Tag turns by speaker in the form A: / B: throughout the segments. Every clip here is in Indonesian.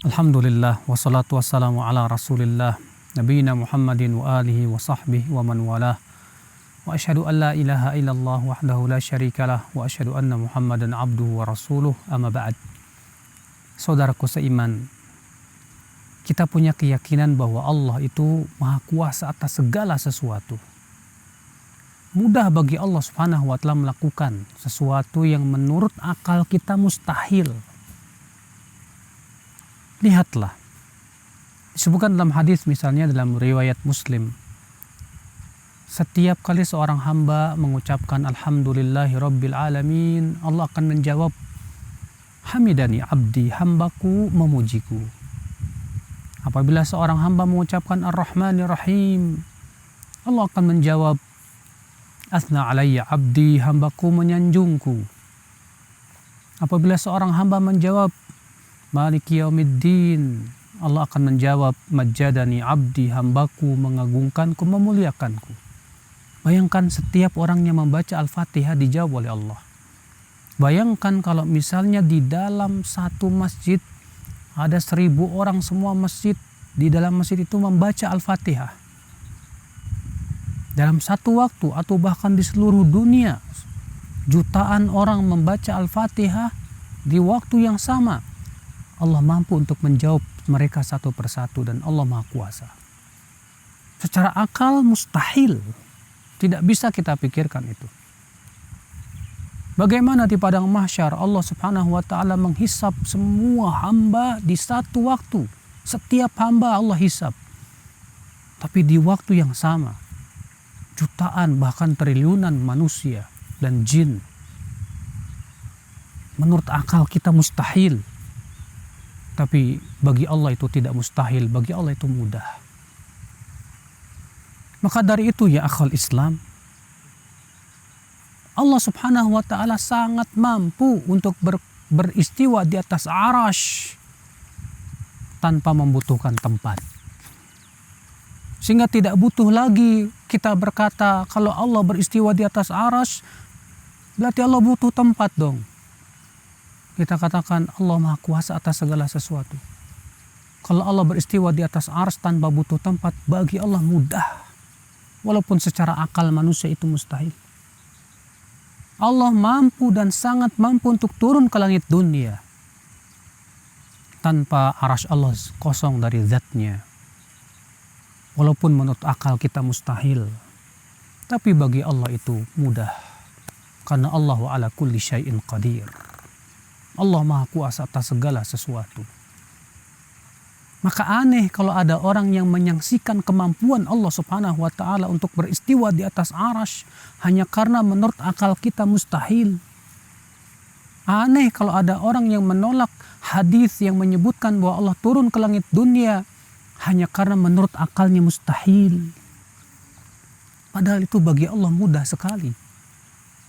A: Alhamdulillah wassalatu wassalamu ala Rasulillah nabiyina Muhammadin wa alihi wa sahbihi wa man walah. Wa asyhadu an la ilaha illallah wahdahu la syarikalah wa asyhadu anna Muhammadan abduhu wa rasuluh, amma ba'd. Saudaraku seiman, kita punya keyakinan bahwa Allah itu maha kuasa atas segala sesuatu. Mudah bagi Allah subhanahu wa ta'ala melakukan sesuatu yang menurut akal kita mustahil. Lihatlah, disebutkan dalam hadis, misalnya dalam riwayat Muslim, setiap kali seorang hamba mengucapkan alhamdulillahi rabbil alamin, Allah akan menjawab, hamidani abdi, hambaku memujiku. Apabila seorang hamba mengucapkan ar-rahmanir rahim, Allah akan menjawab, asna alayya abdi, hambaku menyanjungku. Apabila seorang hamba menjawab maliki yaumiddin, Allah akan menjawab, majjadani abdi, hambaku mengagungkanku, memuliakanku. Bayangkan setiap orang yang membaca Al-Fatihah dijawab oleh Allah. Bayangkan kalau misalnya di dalam satu masjid ada 1000 orang, semua masjid, di dalam masjid itu membaca Al-Fatihah. Dalam satu waktu atau bahkan di seluruh dunia, jutaan orang membaca Al-Fatihah di waktu yang sama. Allah mampu untuk menjawab mereka satu persatu, dan Allah maha kuasa. Secara akal mustahil, tidak bisa kita pikirkan itu. Bagaimana di padang mahsyar Allah subhanahu wa ta'ala menghisap semua hamba di satu waktu. Setiap hamba Allah hisap. Tapi di waktu yang sama, jutaan bahkan triliunan manusia dan jin. Menurut akal kita mustahil. Tapi bagi Allah itu tidak mustahil, bagi Allah itu mudah. Maka dari itu ya akhal Islam, Allah subhanahu wa ta'ala sangat mampu untuk beristiwa di atas arash tanpa membutuhkan tempat. Sehingga tidak butuh lagi kita berkata kalau Allah beristiwa di atas arash, berarti Allah butuh tempat dong. Kita katakan Allah maha kuasa atas segala sesuatu. Kalau Allah beristiwa di atas arsy tanpa butuh tempat, bagi Allah mudah. Walaupun secara akal manusia itu mustahil. Allah mampu dan sangat mampu untuk turun ke langit dunia tanpa arsy Allah kosong dari zatnya. Walaupun menurut akal kita mustahil, tapi bagi Allah itu mudah. Karena Allah ala kulli syai'in qadir. Allah maha kuasa atas segala sesuatu. Maka aneh kalau ada orang yang menyaksikan kemampuan Allah subhanahu wa ta'ala untuk beristiwa di atas arash hanya karena menurut akal kita mustahil. Aneh kalau ada orang yang menolak hadis yang menyebutkan bahwa Allah turun ke langit dunia hanya karena menurut akalnya mustahil. Padahal itu bagi Allah mudah sekali.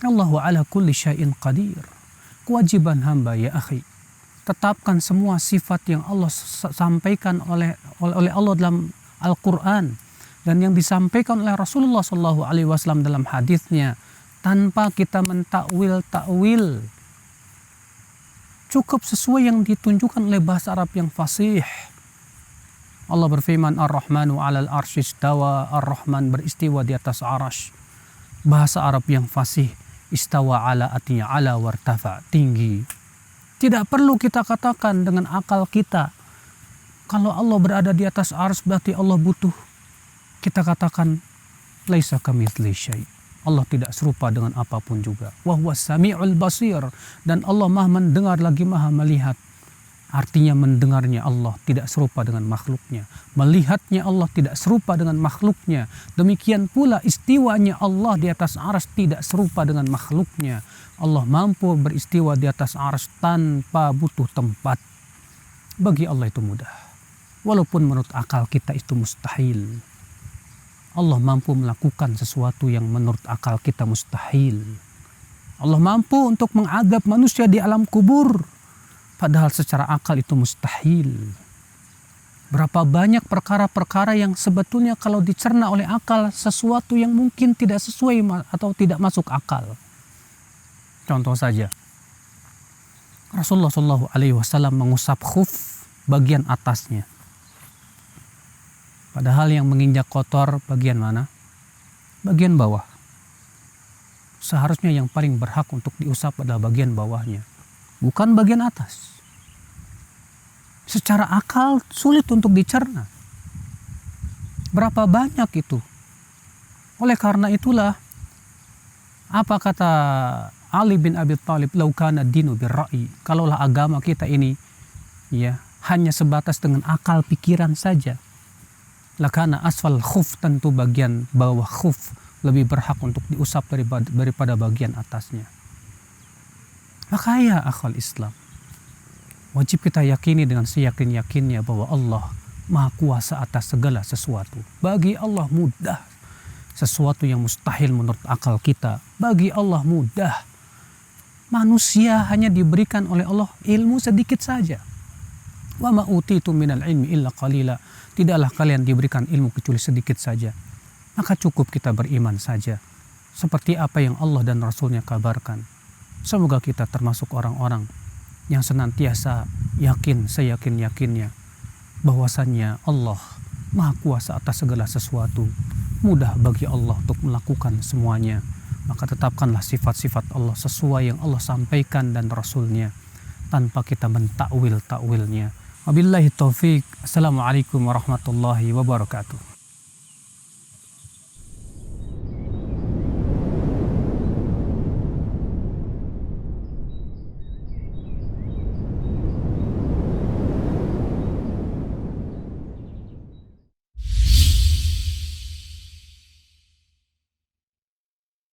A: Allahu ala kulli syai'in qadir. Kewajiban hamba ya akhi, tetapkan semua sifat yang Allah sampaikan oleh Allah dalam Al-Quran dan yang disampaikan oleh Rasulullah SAW dalam hadisnya, tanpa kita mentakwil. Cukup sesuai yang ditunjukkan oleh bahasa Arab yang fasih. Allah berfirman, Ar-Rahmanu 'alal arsy istawa, Ar-Rahman beristiwa di atas arash. Bahasa Arab yang fasih, istawa ala, artinya ala wartafa, tinggi. Tidak perlu kita katakan dengan akal kita kalau Allah berada di atas arsy berarti Allah butuh. Kita katakan laisa kamitsli syai', Allah tidak serupa dengan apapun juga. Wa huwas sami'ul basir, dan Allah maha mendengar lagi maha melihat. Artinya mendengarnya Allah tidak serupa dengan makhluknya. Melihatnya Allah tidak serupa dengan makhluknya. Demikian pula istiwanya Allah di atas arsy tidak serupa dengan makhluknya. Allah mampu beristiwa di atas arsy tanpa butuh tempat. Bagi Allah itu mudah. Walaupun menurut akal kita itu mustahil. Allah mampu melakukan sesuatu yang menurut akal kita mustahil. Allah mampu untuk mengadab manusia di alam kubur. Padahal secara akal itu mustahil. Berapa banyak perkara-perkara yang sebetulnya kalau dicerna oleh akal sesuatu yang mungkin tidak sesuai atau tidak masuk akal. Contoh saja, Rasulullah SAW mengusap khuf bagian atasnya. Padahal yang menginjak kotor bagian mana? Bagian bawah. Seharusnya yang paling berhak untuk diusap adalah bagian bawahnya, bukan bagian atas. Secara akal sulit untuk dicerna. Berapa banyak itu? Oleh karena itulah, apa kata Ali bin Abi Thalib, "Lau kana dinu birra'i." Kalaulah agama kita ini ya hanya sebatas dengan akal pikiran saja, lakana asfal khuf, tentu bagian bawah khuf lebih berhak untuk diusap daripada bagian atasnya. Maka ya akhwal Islam, wajib kita yakini dengan seyakin-yakinnya bahwa Allah Maha Kuasa atas segala sesuatu. Bagi Allah mudah sesuatu yang mustahil menurut akal kita. Bagi Allah mudah. Manusia hanya diberikan oleh Allah ilmu sedikit saja. Wa ma utitu minal ilmi illa qalila. Tidaklah kalian diberikan ilmu kecuali sedikit saja. Maka cukup kita beriman saja seperti apa yang Allah dan Rasulnya kabarkan. Semoga kita termasuk orang-orang yang senantiasa yakin seyakin-yakinnya bahwasannya Allah Maha Kuasa atas segala sesuatu. Mudah bagi Allah untuk melakukan semuanya. Maka tetapkanlah sifat-sifat Allah sesuai yang Allah sampaikan dan Rasulnya, tanpa kita mentakwil-takwilnya. Wabillahi taufik. Assalamualaikum warahmatullahi wabarakatuh.